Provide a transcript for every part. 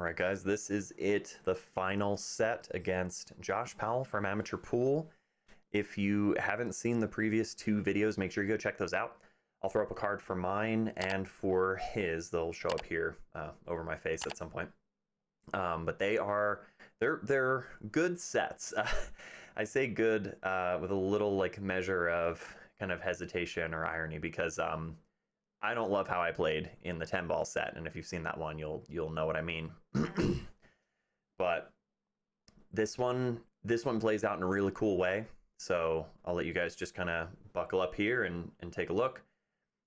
All right, guys, this is it, the final set against Josh Powell from Amateur Pool. If you haven't seen the previous two videos, make sure you go check those out. I'll throw up a card for mine and for his. They'll show up here over my face at some point. But they're good sets. I say good with a little like measure of kind of hesitation or irony because I don't love how I played in the 10 ball set, and if you've seen that one, you'll know what I mean. But this one plays out in a really cool way. So I'll let you guys just kind of buckle up here and take a look.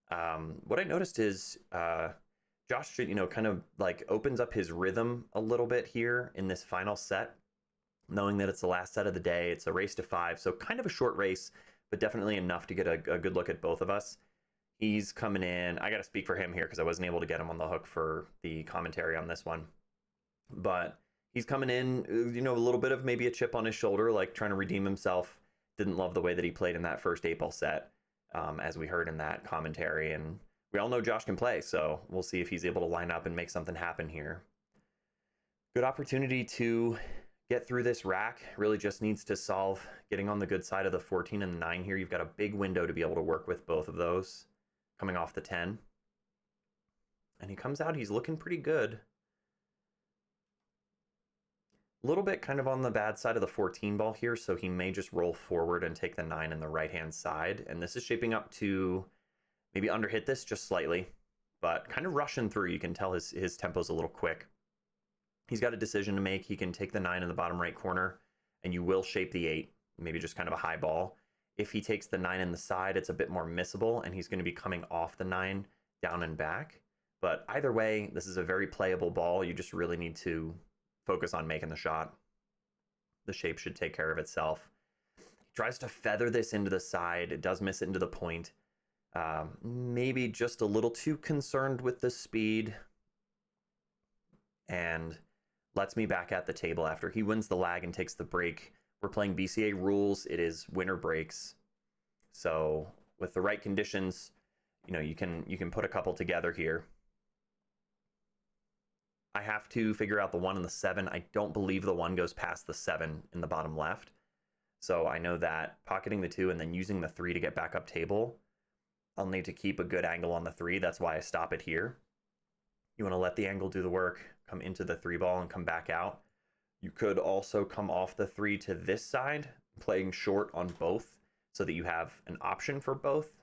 What I noticed is Josh, kind of like opens up his rhythm a little bit here in this final set, knowing that it's the last set of the day. It's a race to 5, so kind of a short race, but definitely enough to get a good look at both of us. He's coming in. I got to speak for him here because I wasn't able to get him on the hook for the commentary on this one. But he's coming in, a little bit of maybe a chip on his shoulder, like trying to redeem himself. Didn't love the way that he played in that first 8-ball set, as we heard in that commentary. And we all know Josh can play, so we'll see if he's able to line up and make something happen here. Good opportunity to get through this rack. Really just needs to solve getting on the good side of the 14 and the 9 here. You've got a big window to be able to work with both of those. Coming off the 10. And he comes out, he's looking pretty good. A little bit kind of on the bad side of the 14 ball here, so he may just roll forward and take the 9 in the right-hand side. And this is shaping up to maybe underhit this just slightly, but kind of rushing through. You can tell his tempo's a little quick. He's got a decision to make. He can take the 9 in the bottom right corner, and you will shape the 8, maybe just kind of a high ball. If he takes the 9 in the side, it's a bit more missable, and he's going to be coming off the 9 down and back. But either way, this is a very playable ball. You just really need to focus on making the shot. The shape should take care of itself. He tries to feather this into the side. It does miss it into the point. Maybe just a little too concerned with the speed. And lets me back at the table after he wins the lag and takes the break. We're playing BCA rules. It is winner breaks. So with the right conditions, you can put a couple together here. I have to figure out the 1 and the 7. I don't believe the 1 goes past the 7 in the bottom left. So I know that pocketing the 2 and then using the 3 to get back up table, I'll need to keep a good angle on the 3. That's why I stop it here. You want to let the angle do the work, come into the 3 ball and come back out. You could also come off the 3 to this side, playing short on both so that you have an option for both.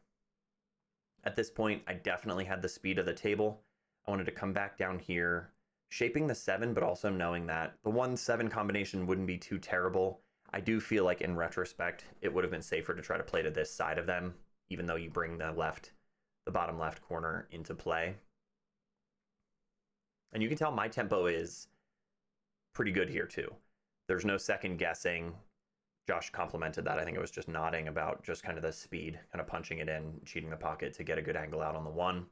At this point, I definitely had the speed of the table. I wanted to come back down here, shaping the 7, but also knowing that the 1-7 combination wouldn't be too terrible. I do feel like in retrospect, it would have been safer to try to play to this side of them, even though you bring the bottom left corner into play. And you can tell my tempo is pretty good here too. There's no second guessing. Josh complimented that. I think it was just nodding about just kind of the speed, kind of punching it in, cheating the pocket to get a good angle out on the 1.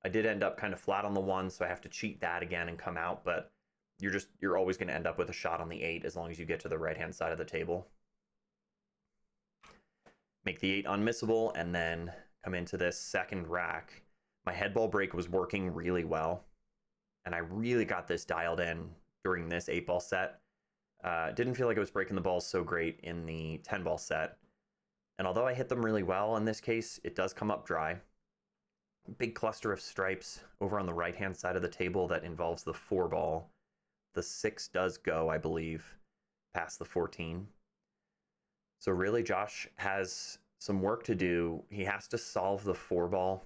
I did end up kind of flat on the 1, so I have to cheat that again and come out, but you're always going to end up with a shot on the 8 as long as you get to the right-hand side of the table. Make the 8 unmissable and then come into this second rack. My head ball break was working really well, and I really got this dialed in during this 8-ball set. Didn't feel like I was breaking the balls so great in the 10-ball set. And although I hit them really well in this case, it does come up dry. Big cluster of stripes over on the right-hand side of the table that involves the 4-ball. The 6 does go, I believe, past the 14. So really, Josh has some work to do. He has to solve the 4-ball.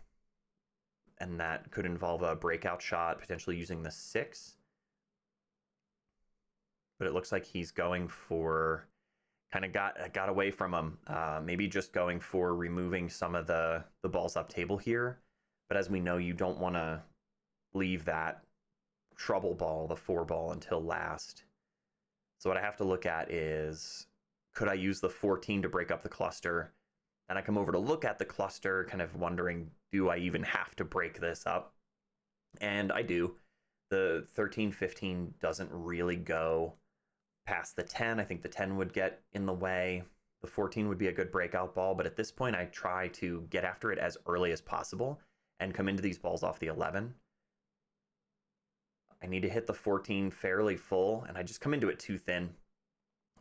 And that could involve a breakout shot, potentially using the 6. But it looks like he's going for, kind of got away from him. Maybe just going for removing some of the balls up table here. But as we know, you don't want to leave that trouble ball, the 4-ball, until last. So what I have to look at is, could I use the 14 to break up the cluster? And I come over to look at the cluster, kind of wondering, do I even have to break this up? And I do. The 13-15 doesn't really go past the 10. I think the 10 would get in the way. The 14 would be a good breakout ball, but at this point I try to get after it as early as possible and come into these balls off the 11. I need to hit the 14 fairly full, and I just come into it too thin.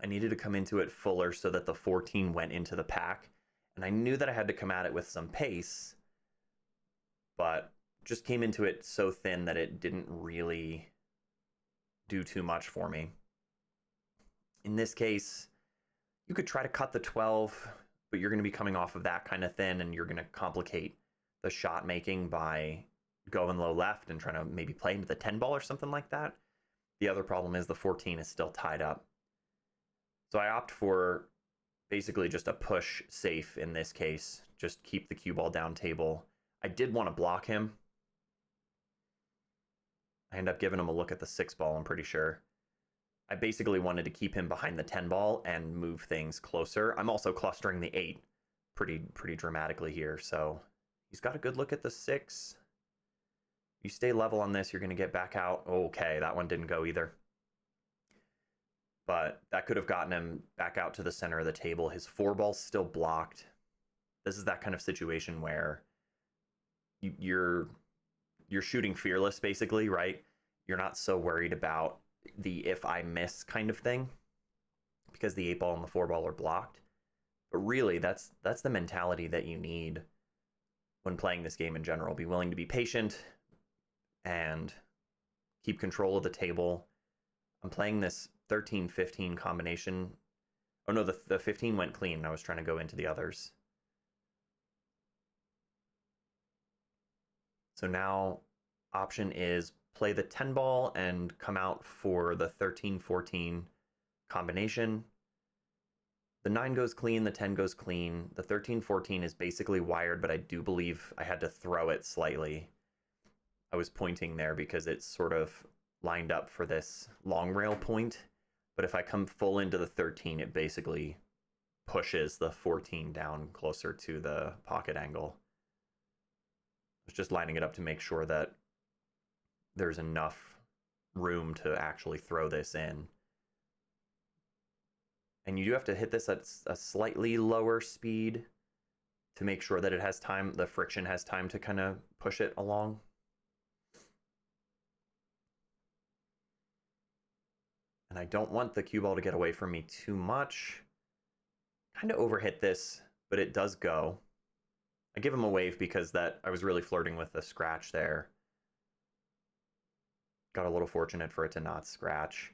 I needed to come into it fuller so that the 14 went into the pack, and I knew that I had to come at it with some pace, but just came into it so thin that it didn't really do too much for me. In this case, you could try to cut the 12, but you're going to be coming off of that kind of thin, and you're going to complicate the shot making by going low left and trying to maybe play into the 10 ball or something like that. The other problem is the 14 is still tied up. So I opt for basically just a push safe in this case. Just keep the cue ball down table. I did want to block him. I end up giving him a look at the 6 ball, I'm pretty sure. I basically wanted to keep him behind the 10 ball and move things closer. I'm also clustering the 8 pretty dramatically here, so he's got a good look at the 6. You stay level on this, you're going to get back out. Okay, that one didn't go either. But that could have gotten him back out to the center of the table. His 4 ball's still blocked. This is that kind of situation where you're shooting fearless, basically, right? You're not so worried about the if I miss kind of thing because the 8 ball and the 4 ball are blocked. But really, that's the mentality that you need when playing this game in general. Be willing to be patient and keep control of the table. I'm playing this 13-15 combination. Oh no, the 15 went clean. I was trying to go into the others. So now option is play the 10 ball and come out for the 13-14 combination. The 9 goes clean, the 10 goes clean. The 13-14 is basically wired, but I do believe I had to throw it slightly. I was pointing there because it's sort of lined up for this long rail point. But if I come full into the 13, it basically pushes the 14 down closer to the pocket angle. I was just lining it up to make sure that there's enough room to actually throw this in. And you do have to hit this at a slightly lower speed to make sure that it has time, the friction has time to kind of push it along. And I don't want the cue ball to get away from me too much. Kind of overhit this, but it does go. I give him a wave because that I was really flirting with the scratch there. Got a little fortunate for it to not scratch.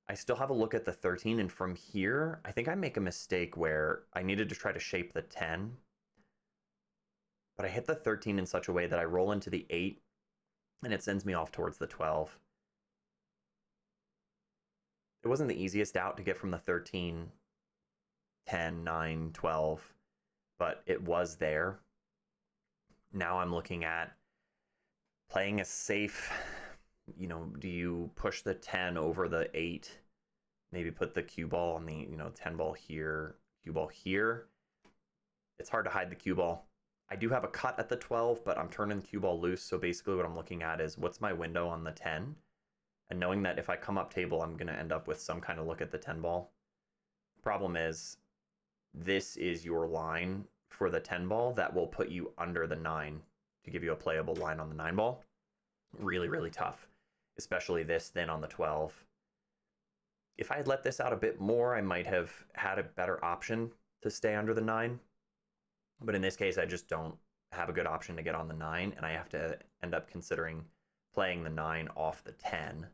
I still have a look at the 13, and from here, I think I make a mistake where I needed to try to shape the 10. But I hit the 13 in such a way that I roll into the 8, and it sends me off towards the 12. It wasn't the easiest out to get from the 13, 10, 9, 12, but it was there. Now I'm looking at playing a safe, do you push the 10 over the 8? Maybe put the cue ball on the, 10 ball here, cue ball here. It's hard to hide the cue ball. I do have a cut at the 12, but I'm turning the cue ball loose. So basically what I'm looking at is what's my window on the 10? And knowing that if I come up table, I'm going to end up with some kind of look at the 10 ball. Problem is, this is your line for the 10 ball that will put you under the 9 to give you a playable line on the 9 ball. Really, really tough, especially this thin on the 12. If I had let this out a bit more, I might have had a better option to stay under the 9. But in this case, I just don't have a good option to get on the 9, and I have to end up considering playing the 9 off the 10.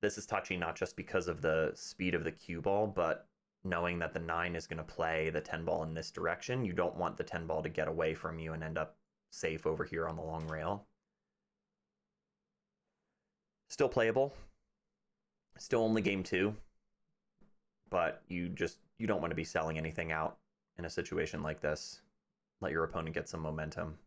This is touchy not just because of the speed of the cue ball, but knowing that the 9 is going to play the 10 ball in this direction. You don't want the 10 ball to get away from you and end up safe over here on the long rail. Still playable. Still only game 2. But you don't want to be selling anything out in a situation like this. Let your opponent get some momentum.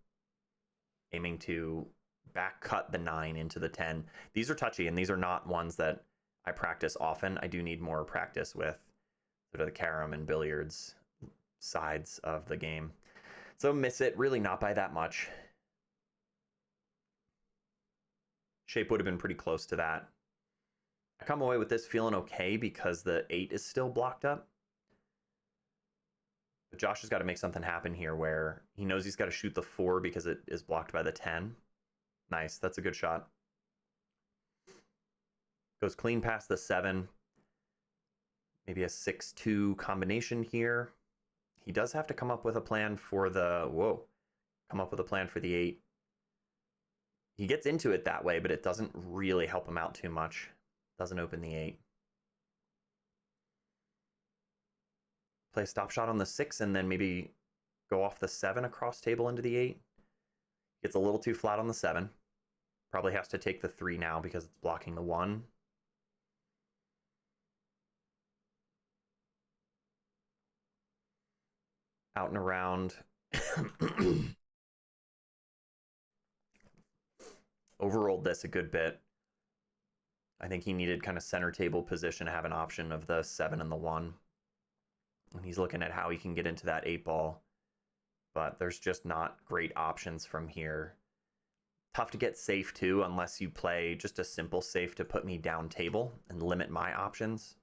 Aiming to back cut the 9 into the 10. These are touchy, and these are not ones that I practice often. I do need more practice with sort of the carom and billiards sides of the game. So miss it, really not by that much. Shape would have been pretty close to that. I come away with this feeling okay because the 8 is still blocked up. But Josh has got to make something happen here where he knows he's got to shoot the 4 because it is blocked by the 10. Nice, that's a good shot. Goes clean past the 7. Maybe a 6-2 combination here. He does have to come up with a plan for the... Whoa. Come up with a plan for the 8. He gets into it that way, but it doesn't really help him out too much. Doesn't open the 8. Play a stop shot on the 6 and then maybe go off the 7 across table into the 8. Gets a little too flat on the 7. Probably has to take the 3 now because it's blocking the 1. Out and around. Overrolled this a good bit. I think he needed kind of center table position to have an option of the 7 and the 1. And he's looking at how he can get into that 8 ball. But there's just not great options from here. Tough to get safe too, unless you play just a simple safe to put me down table and limit my options.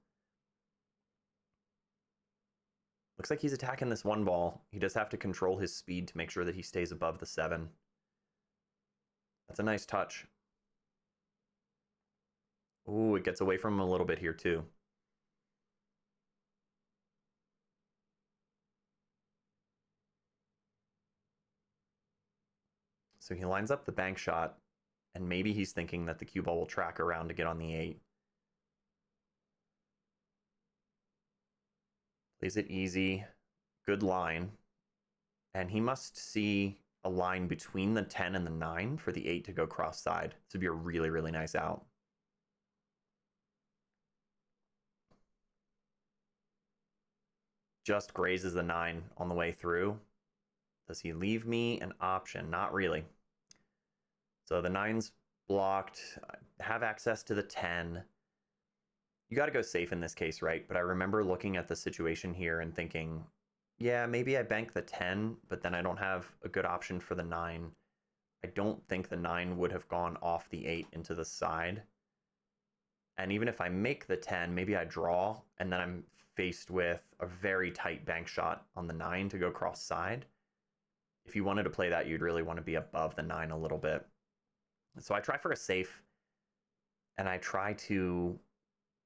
Looks like he's attacking this 1 ball. He does have to control his speed to make sure that he stays above the 7. That's a nice touch. Ooh, it gets away from him a little bit here too. So he lines up the bank shot, and maybe he's thinking that the cue ball will track around to get on the 8. Plays it easy. Good line. And he must see a line between the 10 and the 9 for the 8 to go cross side. This would be a really, really nice out. Just grazes the 9 on the way through. Does he leave me an option? Not really. So the 9's blocked. I have access to the 10. You got to go safe in this case, right? But I remember looking at the situation here and thinking, yeah, maybe I bank the 10, but then I don't have a good option for the 9. I don't think the 9 would have gone off the 8 into the side. And even if I make the 10, maybe I draw, and then I'm faced with a very tight bank shot on the 9 to go cross side. If you wanted to play that, you'd really want to be above the 9 a little bit. So I try for a safe, and I try to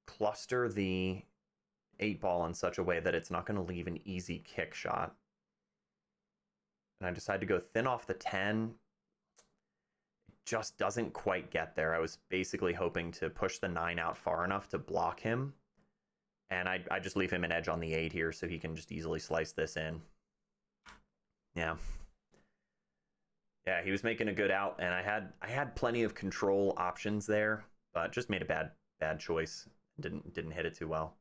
cluster the 8 ball in such a way that it's not going to leave an easy kick shot. And I decide to go thin off the 10. It just doesn't quite get there. I was basically hoping to push the 9 out far enough to block him. And I just leave him an edge on the 8 here so he can just easily slice this in. Yeah. Yeah, he was making a good out, and I had plenty of control options there, but just made a bad choice. Didn't hit it too well.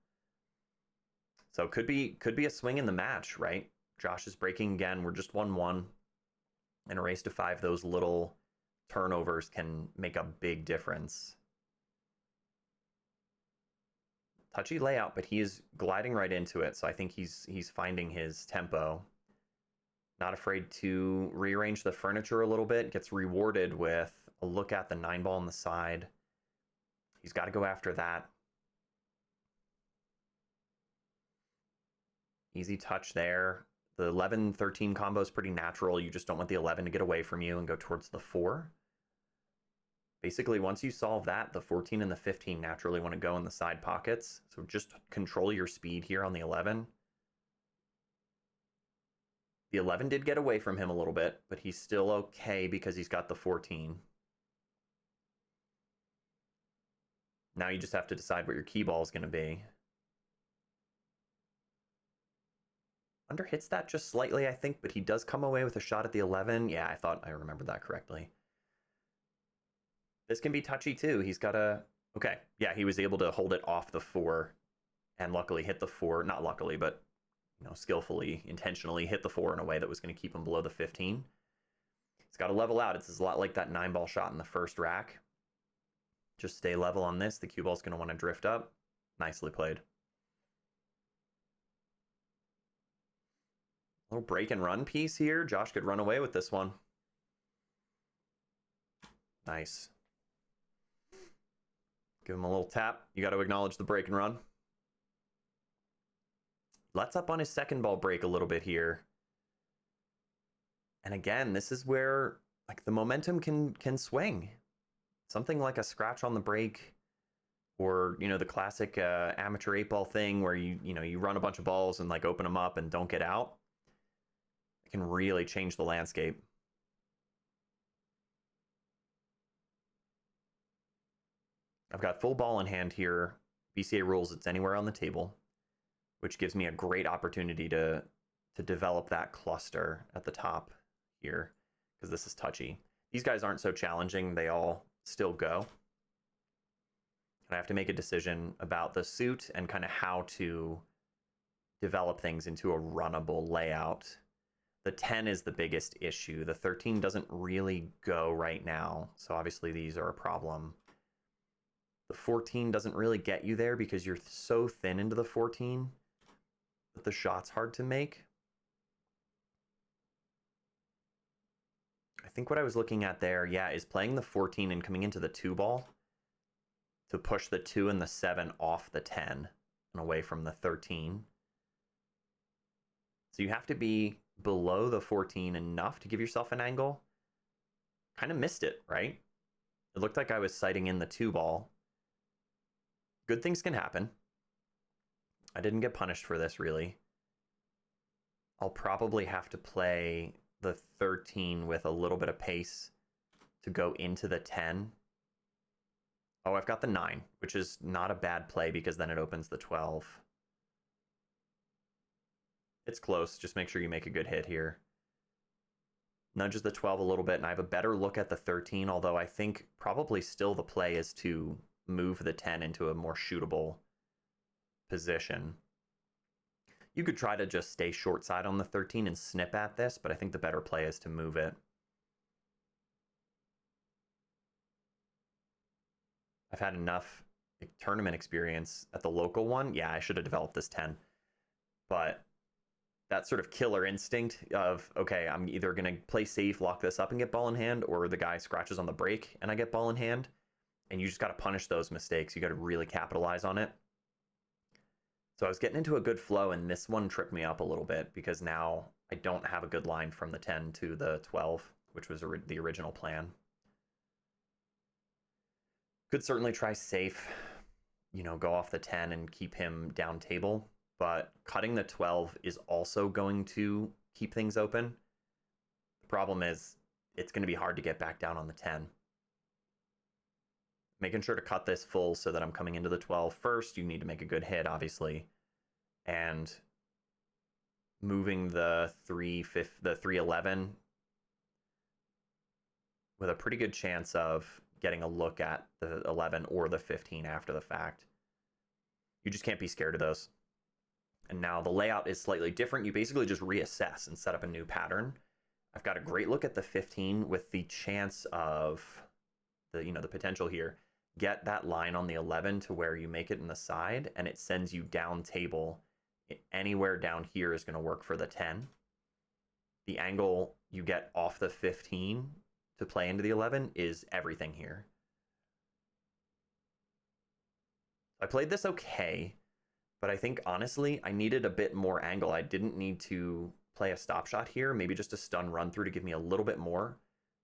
So could be a swing in the match, right? Josh is breaking again. We're just 1-1. And a race to 5, those little turnovers can make a big difference. Touchy layout, but he is gliding right into it, so I think he's finding his tempo. Not afraid to rearrange the furniture a little bit. Gets rewarded with a look at the 9 ball on the side. He's got to go after that. Easy touch there. The 11-13 combo is pretty natural. You just don't want the 11 to get away from you and go towards the 4. Basically, once you solve that, the 14 and the 15 naturally want to go in the side pockets. So just control your speed here on the 11. The 11 did get away from him a little bit, but he's still okay because he's got the 14. Now you just have to decide what your key ball is going to be. Under hits that just slightly, I think, but he does come away with a shot at the 11. Yeah, I thought I remembered that correctly. This can be touchy too. He's got a... Okay, yeah, he was able to hold it off the 4 and luckily hit the 4. Not luckily, but skillfully, intentionally hit the 4 in a way that was going to keep him below the 15. He's got to level out. It's a lot like that 9 ball shot in the first rack. Just stay level on this. The cue ball's going to want to drift up. Nicely played. Little break and run piece here. Josh could run away with this one. Nice. Give him a little tap. You got to acknowledge the break and run. Lets up on his second ball break a little bit here. And again, this is where the momentum can swing. Something like a scratch on the break Or, you know, the classic amateur 8-ball thing where you run a bunch of balls and like open them up and don't get out. It can really change the landscape. I've got full ball in hand here. BCA rules it's anywhere on the table, which gives me a great opportunity to develop that cluster at the top here, because this is touchy. These guys aren't so challenging. They all still go. I have to make a decision about the suit and kind of how to develop things into a runnable layout. The 10 is the biggest issue. The 13 doesn't really go right now, so obviously these are a problem. The 14 doesn't really get you there because you're so thin into the 14 that the shot's hard to make. I think what I was looking at there, yeah, is playing the 14 and coming into the 2-ball to push the 2 and the 7 off the 10 and away from the 13. So you have to be below the 14 enough to give yourself an angle. Kind of missed it, right? It looked like I was sighting in the 2-ball. Good things can happen. I didn't get punished for this, really. I'll probably have to play the 13 with a little bit of pace to go into the 10. Oh, I've got the 9, which is not a bad play because then it opens the 12. It's close. Just make sure you make a good hit here. Nudges the 12 a little bit, and I have a better look at the 13, although I think probably still the play is to move the 10 into a more shootable position. You could try to just stay short side on the 13 and snip at this, but I think the better play is to move it. I've had enough tournament experience at the local one. Yeah, I should have developed this 10. But that sort of killer instinct of, okay, I'm either going to play safe, lock this up and get ball in hand, or the guy scratches on the break and I get ball in hand. And you just got to punish those mistakes. You got to really capitalize on it. So I was getting into a good flow, and this one tripped me up a little bit because now I don't have a good line from the 10 to the 12, which was the original plan. Could certainly try safe, you know, go off the 10 and keep him down table, but cutting the 12 is also going to keep things open. The problem is it's going to be hard to get back down on the 10. Making sure to cut this full so that I'm coming into the 12 first. You need to make a good hit, obviously. And moving the 311 with a pretty good chance of getting a look at the 11 or the 15 after the fact. You just can't be scared of those. And now the layout is slightly different. You basically just reassess and set up a new pattern. I've got a great look at the 15 with the chance of the potential here. Get that line on the 11 to where you make it in the side and it sends you down table. Anywhere down here is going to work for the 10. The angle you get off the 15 to play into the 11 is everything here. I played this okay, but I think honestly I needed a bit more angle. I didn't need to play a stop shot here, maybe just a stun run through to give me a little bit more.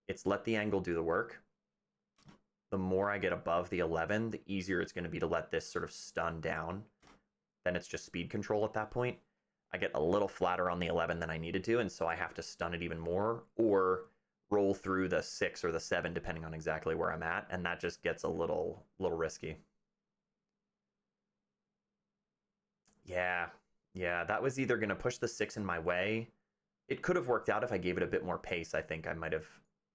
It's let the angle do the work. The more I get above the 11, the easier it's going to be to let this sort of stun down. Then it's just speed control at that point. I get a little flatter on the 11 than I needed to, and so I have to stun it even more or roll through the 6 or the 7 depending on exactly where I'm at, and that just gets a little risky. Yeah, that was either going to push the 6 in my way. It could have worked out if I gave it a bit more pace. I think I might have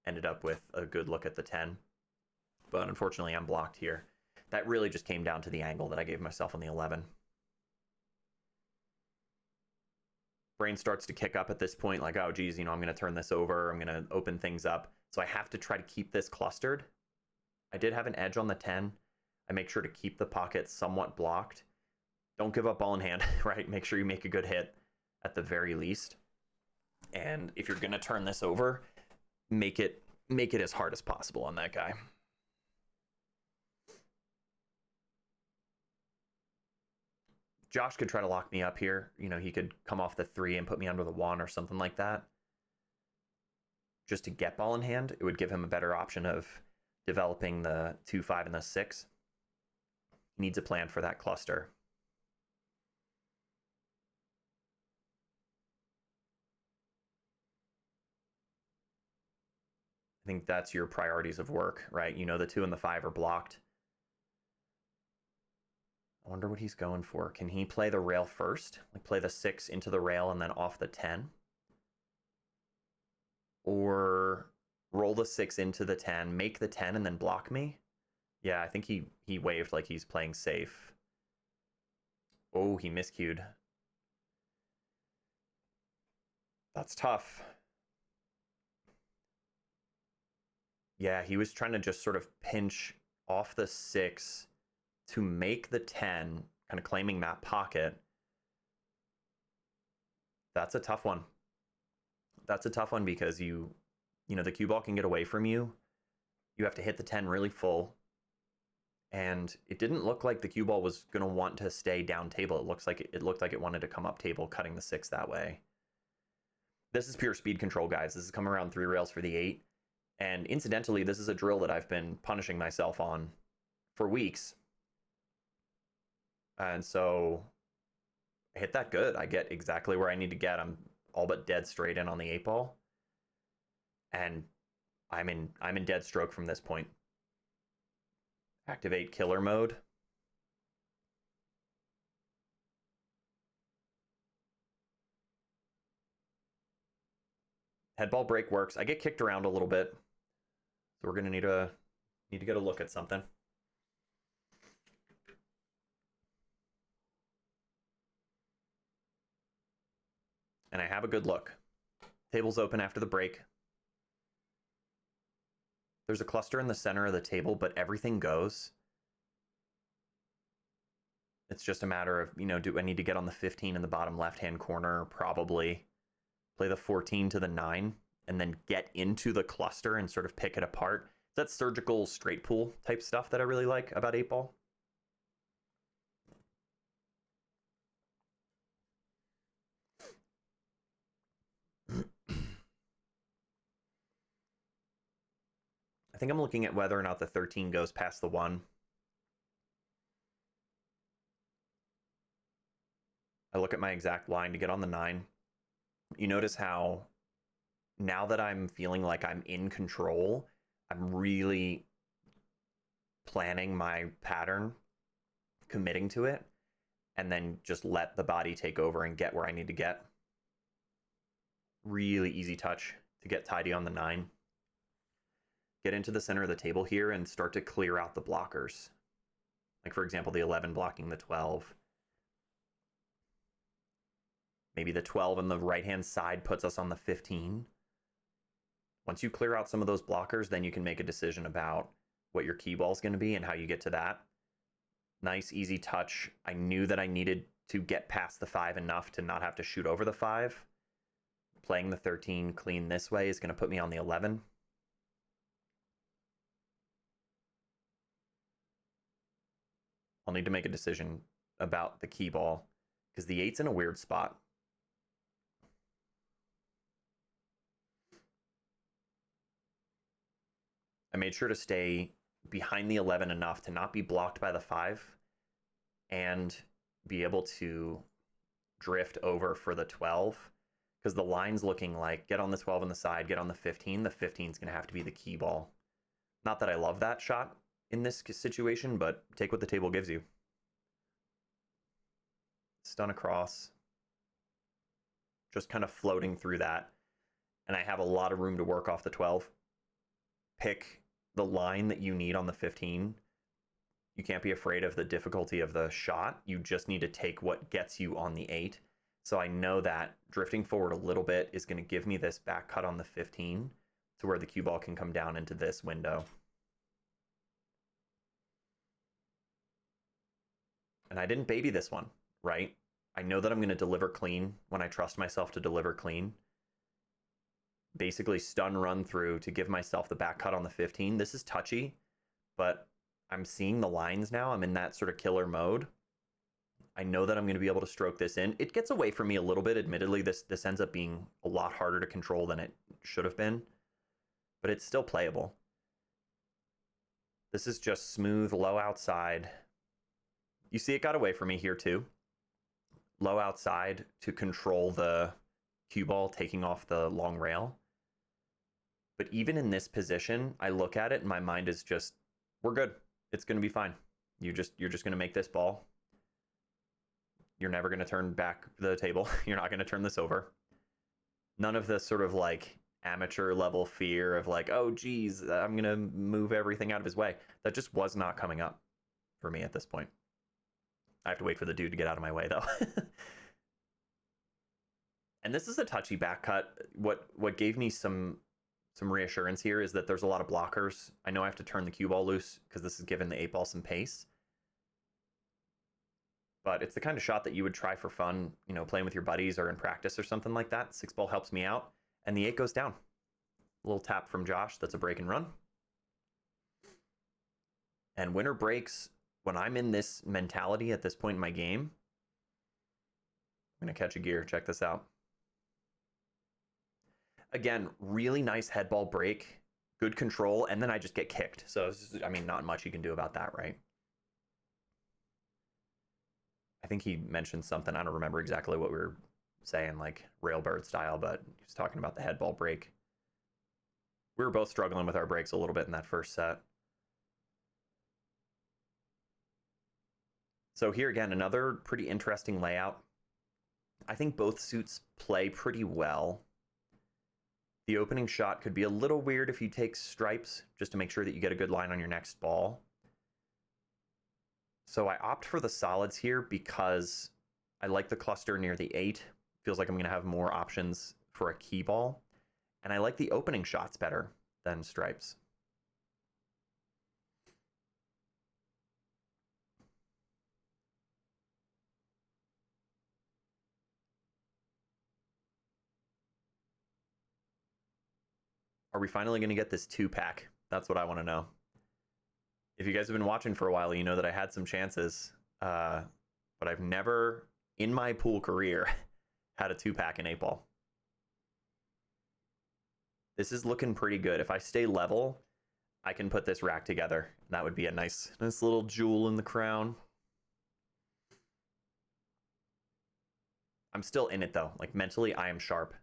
ended up with a good look at the 10. But unfortunately, I'm blocked here. That really just came down to the angle that I gave myself on the 11. Brain starts to kick up at this point, like, oh, geez, I'm going to turn this over. I'm going to open things up. So I have to try to keep this clustered. I did have an edge on the 10. I make sure to keep the pocket somewhat blocked. Don't give up ball in hand, right? Make sure you make a good hit at the very least. And if you're going to turn this over, make it as hard as possible on that guy. Josh could try to lock me up here. He could come off the 3 and put me under the 1 or something like that. Just to get ball in hand, it would give him a better option of developing the 2, 5, and the 6. needs a plan for that cluster. I think that's your priorities of work, right? You know the 2 and the 5 are blocked. I wonder what he's going for. Can he play the rail first? Like play the 6 into the rail and then off the 10? Or roll the 6 into the 10, make the 10, and then block me? Yeah, I think he waved like he's playing safe. Oh, he miscued. That's tough. Yeah, he was trying to just sort of pinch off the 6 to make the 10, kind of claiming that pocket. That's a tough one. That's a tough one because you know, the cue ball can get away from you. You have to hit the 10 really full. And it didn't look like the cue ball was going to want to stay down table. It looked like it wanted to come up table, cutting the 6 that way. This is pure speed control, guys. This is coming around 3 rails for the 8. And incidentally, this is a drill that I've been punishing myself on for weeks. And so I hit that good. I get exactly where I need to get. I'm all but dead straight in on the 8 ball. And I'm in dead stroke from this point. Activate killer mode. Headball break works. I get kicked around a little bit, so we're gonna need to get a look at something. And I have a good look. Table's open after the break. There's a cluster in the center of the table, but everything goes. It's just a matter of, you know, do I need to get on the 15 in the bottom left-hand corner? Probably. Play the 14 to the 9, and then get into the cluster and sort of pick it apart. That's surgical straight pool type stuff that I really like about 8 ball. I think I'm looking at whether or not the 13 goes past the 1. I look at my exact line to get on the 9. You notice how now that I'm feeling like I'm in control, I'm really planning my pattern, committing to it, and then just let the body take over and get where I need to get. Really easy touch to get tidy on the 9. Get into the center of the table here and start to clear out the blockers. Like, for example, the 11 blocking the 12. Maybe the 12 on the right-hand side puts us on the 15. Once you clear out some of those blockers, then you can make a decision about what your key ball is going to be and how you get to that. Nice, easy touch. I knew that I needed to get past the 5 enough to not have to shoot over the 5. Playing the 13 clean this way is going to put me on the 11. I'll need to make a decision about the key ball because the 8's in a weird spot. I made sure to stay behind the 11 enough to not be blocked by the 5 and be able to drift over for the 12 because the line's looking like get on the 12 on the side, get on the 15. The 15 is going to have to be the key ball. Not that I love that shot in this situation, but take what the table gives you. Stun across. Just kind of floating through that. And I have a lot of room to work off the 12. Pick the line that you need on the 15. You can't be afraid of the difficulty of the shot. You just need to take what gets you on the 8. So I know that drifting forward a little bit is going to give me this back cut on the 15 to where the cue ball can come down into this window. And I didn't baby this one, right? I know that I'm going to deliver clean when I trust myself to deliver clean. Basically stun run through to give myself the back cut on the 15. This is touchy, but I'm seeing the lines now. I'm in that sort of killer mode. I know that I'm going to be able to stroke this in. It gets away from me a little bit. Admittedly, this ends up being a lot harder to control than it should have been, but it's still playable. This is just smooth, low outside. You see it got away from me here too. Low outside to control the cue ball taking off the long rail. But even in this position, I look at it and my mind is just, we're good. It's going to be fine. You're just going to make this ball. You're never going to turn back the table. You're not going to turn this over. None of this sort of like amateur level fear of like, oh, geez, I'm going to move everything out of his way. That just was not coming up for me at this point. I have to wait for the dude to get out of my way, though. And this is a touchy back cut. What gave me some reassurance here is that there's a lot of blockers. I know I have to turn the cue ball loose because this is giving the 8-ball some pace. But it's the kind of shot that you would try for fun, you know, playing with your buddies or in practice or something like that. 6-ball helps me out, and the 8 goes down. A little tap from Josh. That's a break and run. And winner breaks, when I'm in this mentality at this point in my game, I'm going to catch a gear. Check this out. Again, really nice head ball break, good control, and then I just get kicked. So, I mean, not much you can do about that, right? I think he mentioned something. I don't remember exactly what we were saying, like railbird style, but he was talking about the head ball break. We were both struggling with our breaks a little bit in that first set. So here again, another pretty interesting layout. I think both suits play pretty well. The opening shot could be a little weird if you take stripes, just to make sure that you get a good line on your next ball. So I opt for the solids here because I like the cluster near the 8. Feels like I'm going to have more options for a key ball. And I like the opening shots better than stripes. Are we finally going to get this 2-pack? That's what I want to know. If you guys have been watching for a while, you know that I had some chances, but I've never, in my pool career, had a 2-pack in 8-ball. This is looking pretty good. If I stay level, I can put this rack together. That would be a nice little jewel in the crown. I'm still in it though. Like mentally, I am sharp.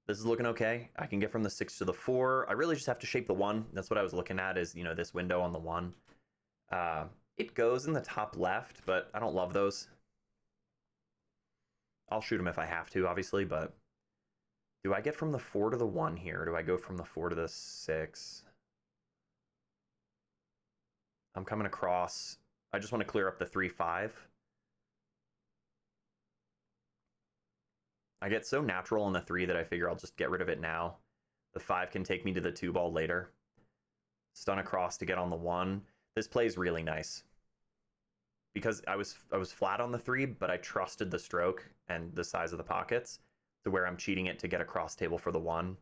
This is looking okay. I can get from the 6 to the 4. I really just have to shape the 1. That's what I was looking at is, you know, this window on the 1. It goes in the top left, but I don't love those. I'll shoot them if I have to, obviously, but do I get from the 4 to the 1 here? Or do I go from the 4 to the 6? I'm coming across. I just want to clear up the 3-5. I get so natural on the 3 that I figure I'll just get rid of it now. The 5 can take me to the 2-ball later. Stun across to get on the 1. This plays really nice. Because I was flat on the 3, but I trusted the stroke and the size of the pockets to where I'm cheating it to get across table for the 1.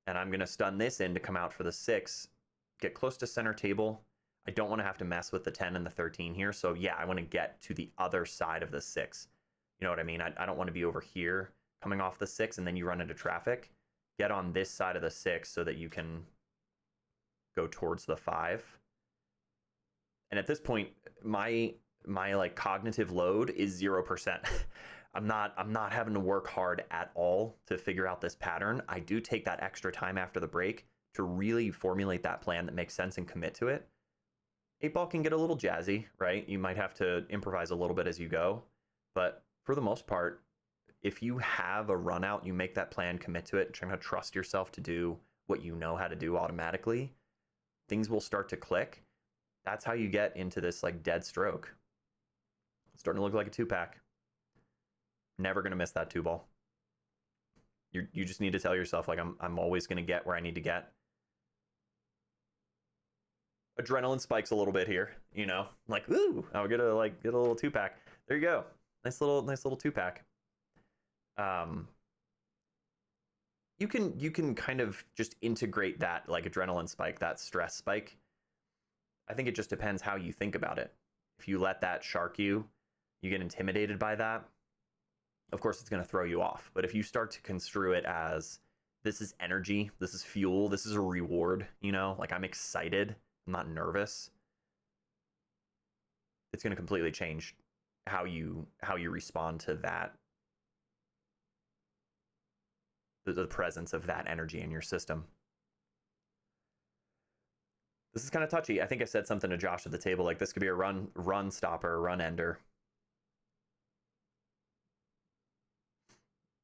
And I'm going to stun this in to come out for the 6, get close to center table. I don't want to have to mess with the 10 and the 13 here. So yeah, I want to get to the other side of the 6. You know what I mean? I don't want to be over here coming off the 6 and then you run into traffic. Get on this side of the 6 so that you can go towards the 5. And at this point, my like cognitive load is 0%. I'm not having to work hard at all to figure out this pattern. I do take that extra time after the break to really formulate that plan that makes sense and commit to it. 8-ball can get a little jazzy, right? You might have to improvise a little bit as you go, but for the most part, if you have a run out, you make that plan, commit to it, trying to trust yourself to do what you know how to do automatically, things will start to click. That's how you get into this like dead stroke. It's starting to look like a 2-pack. Never going to miss that 2-ball. You just need to tell yourself like I'm always going to get where I need to get. Adrenaline spikes a little bit here, you know, like, ooh, I'll get a little 2-pack. There you go. Nice little 2-pack. You can kind of just integrate that like adrenaline spike, that stress spike. I think it just depends how you think about it. If you let that shark you get intimidated by that. Of course, it's going to throw you off. But if you start to construe it as this is energy, this is fuel, this is a reward, you know, like I'm excited, I'm not nervous. it's going to completely change how you respond to that, the presence of that energy in your system. This is kind of touchy. I think I said something to Josh at the table like this could be a run stopper, a run ender.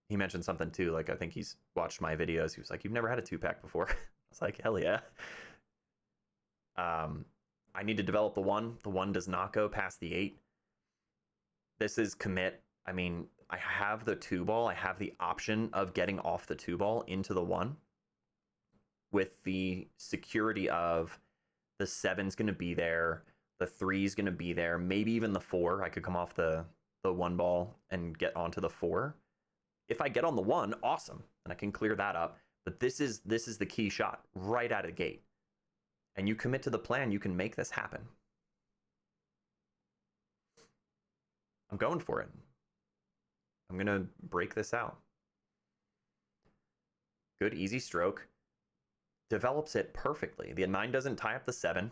He mentioned something too, like I think he's watched my videos. He was like, "You've never had a 2-pack before." I was like, "Hell yeah." I need to develop the 1. The 1 does not go past the 8. This is commit. I mean, I have the 2-ball. I have the option of getting off the 2-ball into the 1 with the security of the 7's going to be there, the 3's going to be there, maybe even the 4. I could come off the 1 ball and get onto the 4. If I get on the 1, awesome, and I can clear that up. But this is the key shot right out of the gate. And you commit to the plan, you can make this happen. I'm going for it. I'm going to break this out. Good, easy stroke. Develops it perfectly. The 9 doesn't tie up the 7.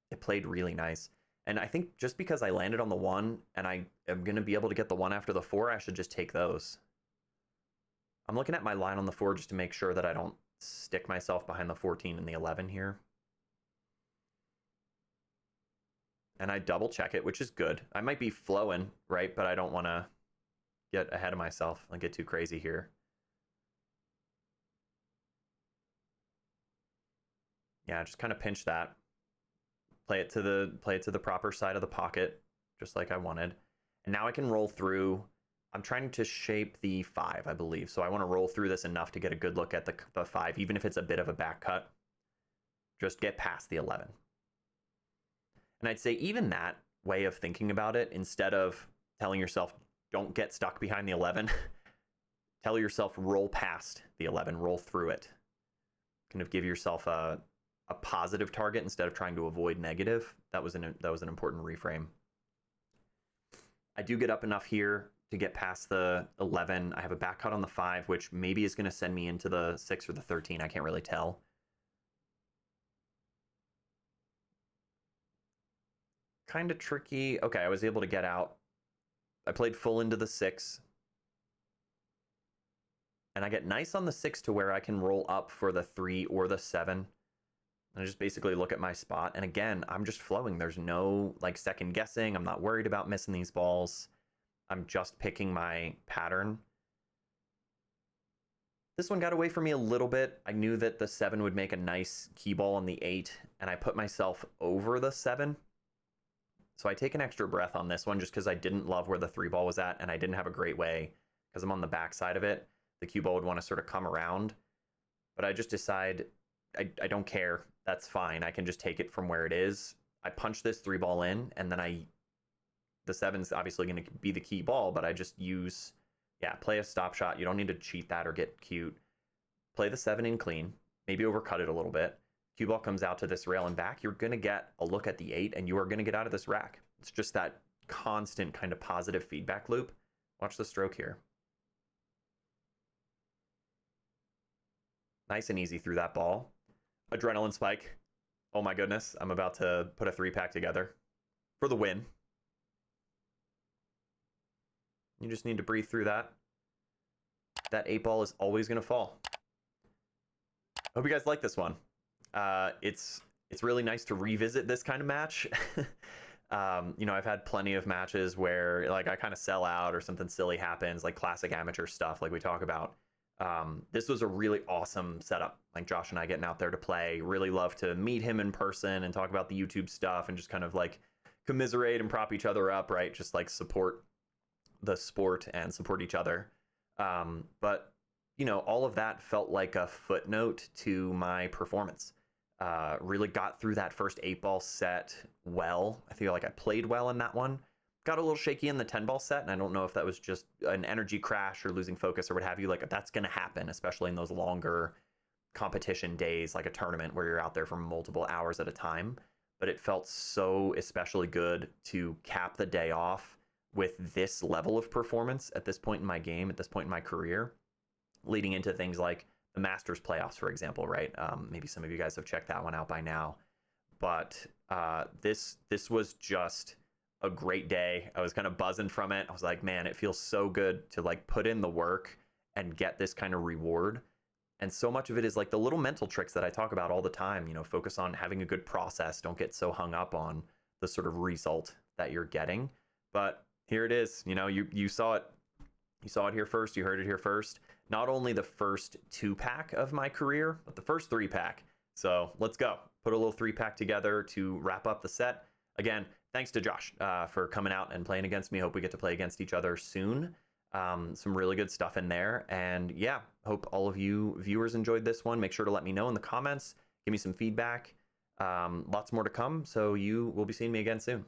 It played really nice. And I think just because I landed on the 1 and I am going to be able to get the 1 after the 4, I should just take those. I'm looking at my line on the 4 just to make sure that I don't stick myself behind the 14 and the 11 here. And I double check it, which is good. I might be flowing, right? But I don't want to get ahead of myself and get too crazy here. Yeah, just kind of pinch that. Play it to the proper side of the pocket, just like I wanted. And now I can roll through. I'm trying to shape the 5, I believe. So I want to roll through this enough to get a good look at the 5, even if it's a bit of a back cut. Just get past the 11. And I'd say even that way of thinking about it, instead of telling yourself, don't get stuck behind the 11, tell yourself, roll past the 11, roll through it. Kind of give yourself a positive target instead of trying to avoid negative. That was an important reframe. I do get up enough here to get past the 11. I have a back cut on the 5, which maybe is going to send me into the 6 or the 13. I can't really tell. Kind of tricky. Okay, I was able to get out. I played full into the 6. And I get nice on the 6 to where I can roll up for the 3 or the 7. And I just basically look at my spot. And again, I'm just flowing. There's no like second guessing. I'm not worried about missing these balls. I'm just picking my pattern. This one got away from me a little bit. I knew that the 7 would make a nice key ball on the 8. And I put myself over the 7. So I take an extra breath on this one just because I didn't love where the 3 ball was at. And I didn't have a great way because I'm on the back side of it. The cue ball would want to sort of come around. But I just decide I don't care. That's fine. I can just take it from where it is. I punch this 3 ball in, and then the 7's obviously going to be the key ball, but I just use, play a stop shot. You don't need to cheat that or get cute. Play the 7 in clean, maybe overcut it a little bit. Cue ball comes out to this rail and back. You're going to get a look at the 8, and you are going to get out of this rack. It's just that constant kind of positive feedback loop. Watch the stroke here. Nice and easy through that ball. Adrenaline spike. Oh my goodness, I'm about to put a 3-pack together for the win. You just need to breathe through that. That 8 ball is always going to fall. Hope you guys like this one. It's really nice to revisit this kind of match. I've had plenty of matches where like I kind of sell out or something silly happens, like classic amateur stuff like we talk about. This was a really awesome setup, like Josh and I getting out there to play. Really love to meet him in person and talk about the YouTube stuff and just kind of like commiserate and prop each other up, right? Just like support the sport and support each other. But all of that felt like a footnote to my performance. Really got through that first 8-ball set well. I feel like I played well in that one. Got a little shaky in the 10-ball set, and I don't know if that was just an energy crash or losing focus or what have you. Like, that's going to happen, especially in those longer competition days, like a tournament where you're out there for multiple hours at a time. But it felt so especially good to cap the day off with this level of performance at this point in my game, at this point in my career, leading into things like the Masters playoffs, for example, right? Maybe some of you guys have checked that one out by now. but this was just a great day. I was kind of buzzing from it. I was like, man, it feels so good to like put in the work and get this kind of reward. And so much of it is like the little mental tricks that I talk about all the time. You know, focus on having a good process. Don't get so hung up on the sort of result that you're getting. But here it is. You know, you saw it. You saw it here first. You heard it here first. Not only the first 2-pack of my career, but the first 3-pack. So let's go. Put a little 3-pack together to wrap up the set. Again, thanks to Josh for coming out and playing against me. Hope we get to play against each other soon. Some really good stuff in there. And yeah, hope all of you viewers enjoyed this one. Make sure to let me know in the comments. Give me some feedback. Lots more to come. So you will be seeing me again soon.